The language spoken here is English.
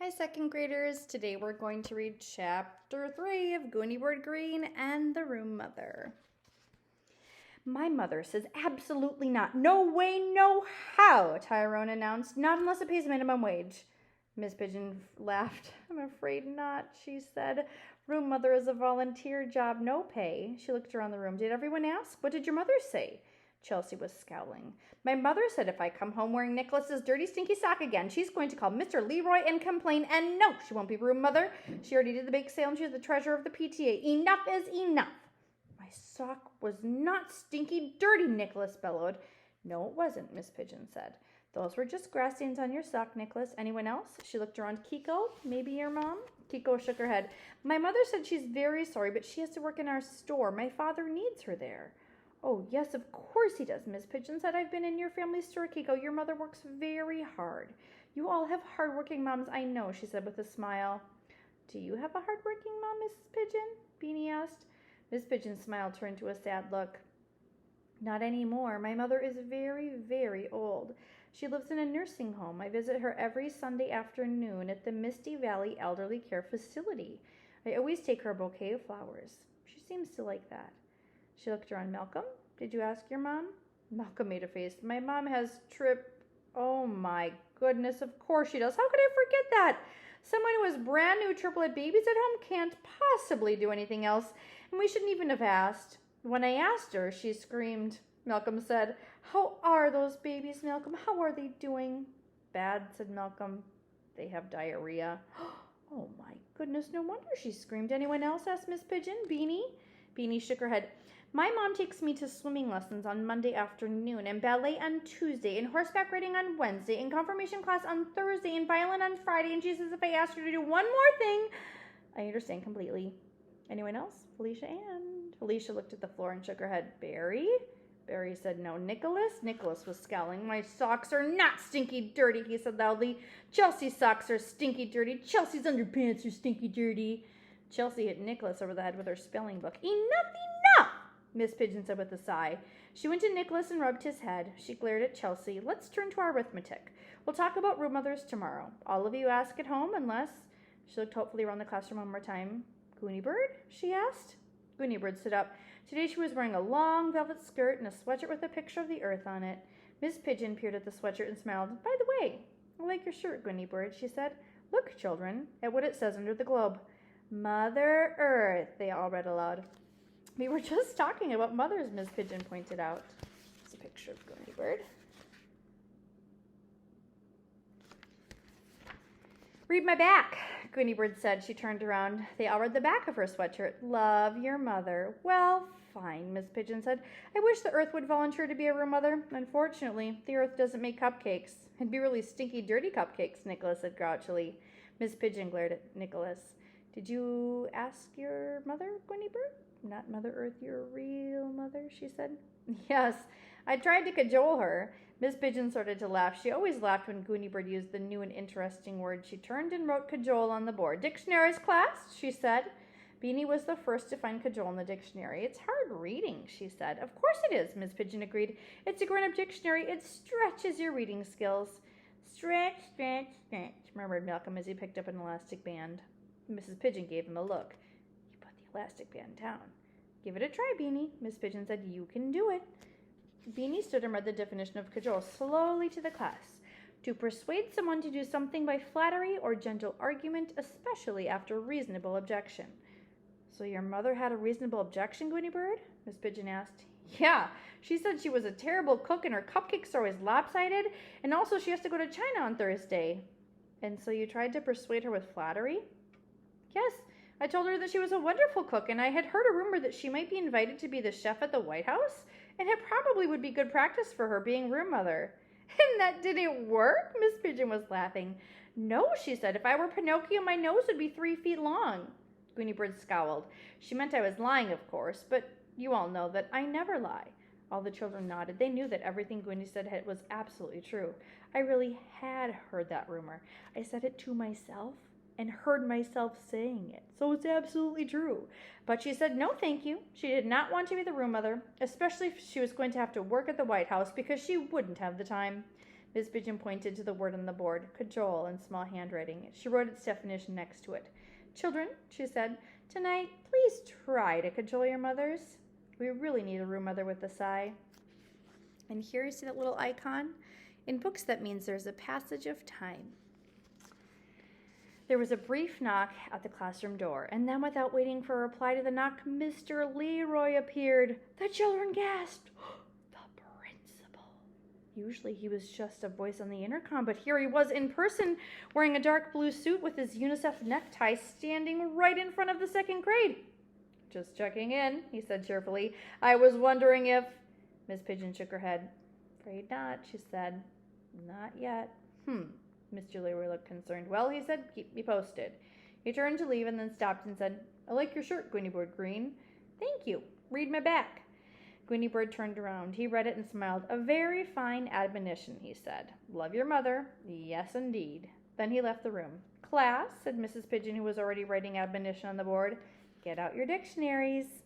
Hi, second graders. Today we're going to read chapter 3 of Gooney, Greene, and the Room Mother. My mother says absolutely not. No way, no how, Tyrone announced. Not unless it pays minimum wage. Miss Pigeon laughed. I'm afraid not, she said. Room mother is a volunteer job, no pay. She looked around the room. Did everyone ask? What did your mother say? Chelsea was scowling. My mother said if I come home wearing Nicholas's dirty, stinky sock again, she's going to call Mr. Leroy and complain. And no, she won't be room mother. She already did the bake sale and she's the treasurer of the PTA. Enough is enough. My sock was not stinky dirty, Nicholas bellowed. No, it wasn't, Miss Pigeon said. Those were just grass stains on your sock, Nicholas. Anyone else? She looked around. Kiko? Maybe your mom? Kiko shook her head. My mother said she's very sorry, but she has to work in our store. My father needs her there. Oh, yes, of course he does, Miss Pigeon said. I've been in your family store, Kiko. Your mother works very hard. You all have hard-working moms, I know, she said with a smile. Do you have a hard-working mom, Mrs. Pigeon? Beanie asked. Miss Pigeon's smile turned to a sad look. Not anymore. My mother is very, very old. She lives in a nursing home. I visit her every Sunday afternoon at the Misty Valley Elderly Care Facility. I always take her a bouquet of flowers. She seems to like that. She looked around. Malcolm, did you ask your mom? Malcolm made a face. My mom has Oh my goodness, of course she does. How could I forget that? Someone who has brand new triplet babies at home can't possibly do anything else, and we shouldn't even have asked. When I asked her, she screamed. Malcolm said, How are those babies, Malcolm? How are they doing? Bad, said Malcolm. They have diarrhea. Oh my goodness, no wonder she screamed. Anyone else? Asked Miss Pigeon. Beanie? Beanie shook her head. My mom takes me to swimming lessons on Monday afternoon, and ballet on Tuesday, and horseback riding on Wednesday, and confirmation class on Thursday, and violin on Friday, and she says if I ask her to do one more thing, I understand completely. Anyone else? Felicia Ann. Felicia looked at the floor and shook her head. Barry? Barry said no. Nicholas? Nicholas was scowling. My socks are not stinky dirty, he said loudly. Chelsea's socks are stinky dirty. Chelsea's underpants are stinky dirty. Chelsea hit Nicholas over the head with her spelling book. Enough! Miss Pigeon said with a sigh. She went to Nicholas and rubbed his head. She glared at Chelsea. Let's turn to our arithmetic. We'll talk about room mothers tomorrow. All of you ask at home unless... She looked hopefully around the classroom one more time. Gooney Bird? She asked. Gooney Bird stood up. Today she was wearing a long velvet skirt and a sweatshirt with a picture of the earth on it. Miss Pigeon peered at the sweatshirt and smiled. By the way, I like your shirt, Gooney Bird, she said. Look, children, at what it says under the globe. Mother Earth, they all read aloud. We were just talking about mothers, Miss Pigeon pointed out. It's a picture of Gooney Bird. Read my back, Gooney Bird said. She turned around. They all read the back of her sweatshirt. Love your mother. Well, fine, Miss Pigeon said. I wish the Earth would volunteer to be a room mother. Unfortunately, the Earth doesn't make cupcakes. It'd be really stinky, dirty cupcakes, Nicholas said grouchily. Miss Pigeon glared at Nicholas. Did you ask your mother, Gooney Bird? Not Mother Earth, your real mother, she said. Yes, I tried to cajole her. Miss Pigeon started to laugh. She always laughed when Gooney Bird used the new and interesting word. She turned and wrote cajole on the board. Dictionaries, class, she said. Beanie was the first to find cajole in the dictionary. It's hard reading, she said. Of course it is, Miss Pigeon agreed. It's a grown-up dictionary. It stretches your reading skills. Stretch, stretch, stretch, murmured Malcolm as he picked up an elastic band. Mrs. Pigeon gave him a look. You put the elastic band down. Give it a try, Beanie. Miss Pigeon said, You can do it. Beanie stood and read the definition of cajole slowly to the class. To persuade someone to do something by flattery or gentle argument, especially after reasonable objection. So your mother had a reasonable objection, Gooney Bird? Miss Pigeon asked. Yeah, she said she was a terrible cook and her cupcakes are always lopsided, and also she has to go to China on Thursday. And so you tried to persuade her with flattery? Yes, I told her that she was a wonderful cook, and I had heard a rumor that she might be invited to be the chef at the White House, and it probably would be good practice for her being room mother. And that didn't work? Miss Pigeon was laughing. No, she said. If I were Pinocchio, my nose would be 3 feet long. Gooney Bird scowled. She meant I was lying, of course, but you all know that I never lie. All the children nodded. They knew that everything Gooney said was absolutely true. I really had heard that rumor. I said it to myself and heard myself saying it, so it's absolutely true. But she said no thank you. She did not want to be the room mother, especially if she was going to have to work at the White House, because she wouldn't have the time. Miss Pigeon pointed to the word on the board, cajole, in small handwriting. She wrote its definition next to it. Children, she said, tonight, please try to cajole your mothers. We really need a room mother with a sigh. And here you see that little icon. In books, that means there's a passage of time. There was a brief knock at the classroom door, and then without waiting for a reply to the knock, Mr. Leroy appeared. The children gasped. The principal. Usually he was just a voice on the intercom, but here he was in person, wearing a dark blue suit with his UNICEF necktie, standing right in front of the second grade. Just checking in, he said cheerfully. I was wondering if... Miss Pigeon shook her head. Afraid not, she said. Not yet. Mr. Leroy looked concerned. Well, he said, keep me posted. He turned to leave and then stopped and said, I like your shirt, Gooney Bird Greene. Thank you. Read my back. Gooney Bird turned around. He read it and smiled. A very fine admonition, he said. Love your mother. Yes, indeed. Then he left the room. Class, said Mrs. Pigeon, who was already writing admonition on the board, get out your dictionaries.